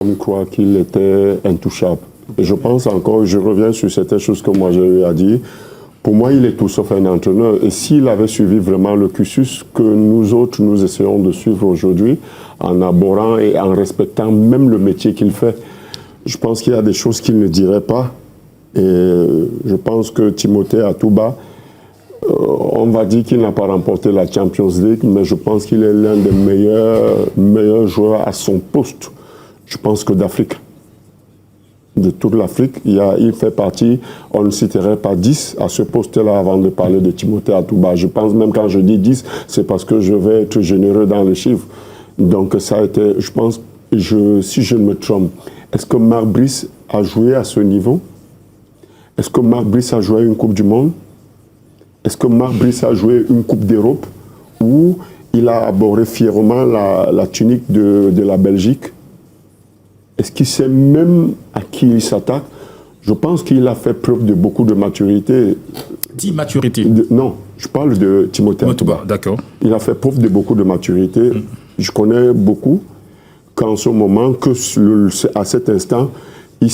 On croit qu'il était intouchable. Et je pense encore, je reviens sur certaines choses que moi j'ai eu à dire. Pour moi, il est tout sauf un entraîneur. Et s'il avait suivi vraiment le cursus que nous autres, nous essayons de suivre aujourd'hui, en abordant et en respectant même le métier qu'il fait, je pense qu'il y a des choses qu'il ne dirait pas. Et je pense que Timothée Atouba, on va dire qu'il n'a pas remporté la Champions League, mais je pense qu'il est l'un des meilleurs joueurs à son poste, je pense que d'Afrique. De toute l'Afrique, il fait partie, on ne citerait pas 10 à ce poste-là avant de parler de Timothée Atouba. Je pense même quand je dis 10, c'est parce que je vais être généreux dans les chiffres. Donc ça a été, je pense, si je ne me trompe, est-ce que Marc Brice a joué à ce niveau? Est-ce que Marc Brice a joué une Coupe du Monde? Est-ce que Marc Brice a joué une Coupe d'Europe? Ou il a abordé fièrement la tunique de la Belgique? Est-ce qu'il sait même à qui il s'attaque? Je pense qu'il a fait preuve de beaucoup de maturité. D'immaturité? Non, je parle de Timothée Atouba. D'accord. Il a fait preuve de beaucoup de maturité. Je connais beaucoup qu'en ce moment, à cet instant, il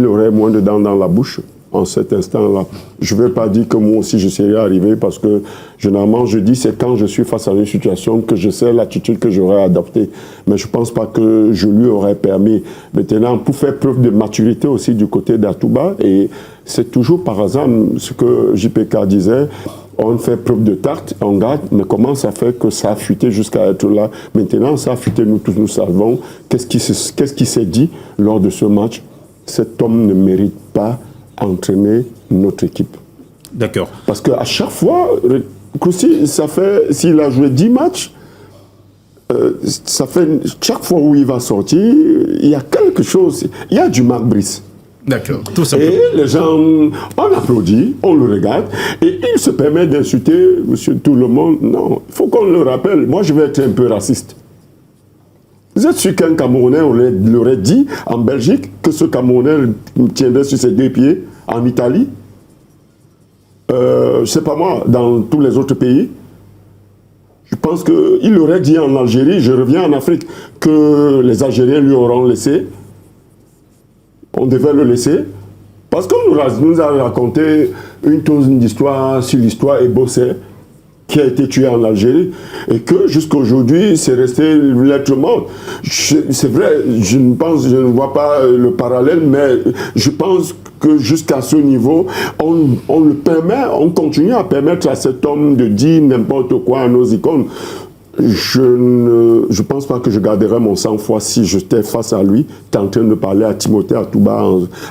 aurait moins de dents dans la bouche. En cet instant-là. Je ne vais pas dire que moi aussi je serais arrivé parce que généralement je dis c'est quand je suis face à une situation que je sais l'attitude que j'aurais adoptée. Mais je ne pense pas que je lui aurais permis. Maintenant, pour faire preuve de maturité aussi du côté d'Atouba, et c'est toujours par hasard ce que JPK disait, on fait preuve de tarte, on garde, mais comment ça fait que ça a fuité jusqu'à être là? Maintenant, ça a fuité, nous tous nous savons. Qu'est-ce qui s'est dit lors de ce match? Cet homme ne mérite pas entraîner notre équipe. D'accord. Parce qu'à chaque fois, s'il a joué 10 matchs, ça fait chaque fois où il va sortir, il y a quelque chose, il y a du Marc Brice. D'accord, tout simplement. Et les gens, on applaudit, on le regarde, et il se permet d'insulter monsieur tout le monde. Non, il faut qu'on le rappelle. Moi, je vais être un peu raciste. Vous êtes sûr qu'un Camerounais l'aurait dit en Belgique que ce Camerounais tiendrait sur ses deux pieds en Italie? Je ne sais pas moi, dans tous les autres pays. Je pense qu'il aurait dit en Algérie, je reviens en Afrique, que les Algériens lui auront laissé. On devait le laisser. Parce qu'on nous a raconté une histoire sur l'histoire Ebossé, qui a été tué en Algérie, et que jusqu'à aujourd'hui, c'est resté l'être mort. C'est vrai, je ne vois pas le parallèle, mais je pense que jusqu'à ce niveau, on continue à permettre à cet homme de dire n'importe quoi à nos icônes. Je ne pense pas que je garderais mon sang-froid si j'étais face à lui, en train de parler à Timothée Atouba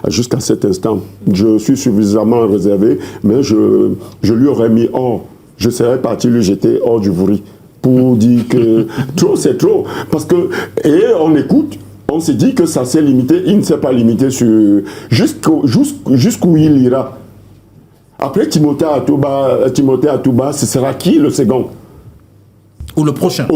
jusqu'à cet instant. Je suis suffisamment réservé, mais je lui aurais mis hors. Je serais parti lui jeter hors du bruit pour dire que trop c'est trop. Parce que, et on écoute, on se dit que ça s'est limité, il ne s'est pas limité sur jusqu'où il ira. Après Timothée Atouba, ce sera qui le second? Ou le prochain.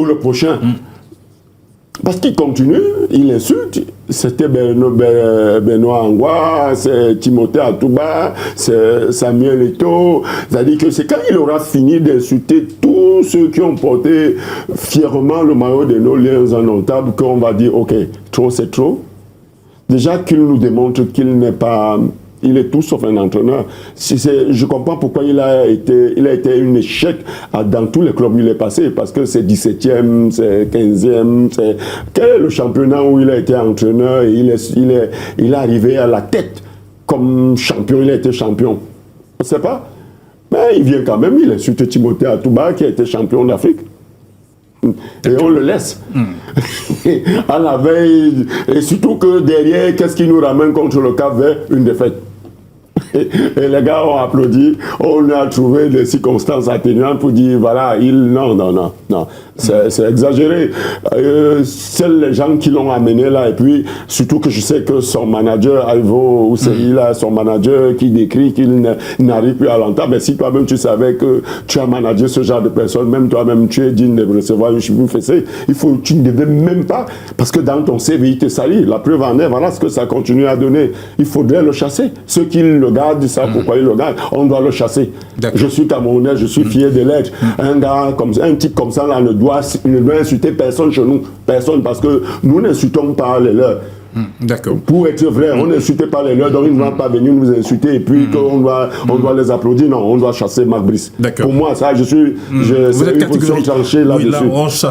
Parce qu'il continue, il insulte. C'était Benoît Angwa, c'est Timothée Atouba, c'est Samuel Eto'o. C'est-à-dire que c'est quand il aura fini d'insulter tous ceux qui ont porté fièrement le maillot de nos liens indomptables qu'on va dire, ok, trop c'est trop. Déjà qu'il nous démontre qu'il n'est pas... Il est tout sauf un entraîneur. Je comprends pourquoi il a été un échec dans tous les clubs où il est passé, parce que c'est 17e, c'est 15e. Quel est le championnat où il a été entraîneur et il est arrivé à la tête comme champion, il a été champion? On ne sait pas. Mais il vient quand même, il insulte Timothée Atouba qui a été champion d'Afrique. Et on le laisse. À la veille, et surtout que derrière, qu'est-ce qui nous ramène contre le Cap Vert? Une défaite. Et les gars ont applaudi, on a trouvé des circonstances atténuantes pour dire voilà, non, c'est exagéré. Seuls les gens qui l'ont amené là, et puis surtout que je sais que son manager, Alvo, il a son manager qui décrit qu'il n'arrive plus à l'entendre. Mais si toi-même tu savais que tu as managé ce genre de personnes, même toi-même tu es digne de recevoir une cheville fessée, tu ne devais même pas, parce que dans ton CV il te salit. La preuve en est, voilà ce que ça continue à donner. Il faudrait le chasser. Ceux qui le gardent regarde ça, pourquoi il le regarde, on doit le chasser. Je suis Camerounais, je suis fier de l'être. Un gars comme ça, un type comme ça là ne doit insulter personne chez nous, personne, parce que nous n'insultons pas les leurs. D'accord. Pour être vrai, on n'insulte pas les leurs, donc ils ne vont pas venir nous insulter et puis on doit les applaudir. Non, on doit chasser Marc Brice. Pour moi, ça, c'est une position tranchée là-dessus. Oui, là, on chasse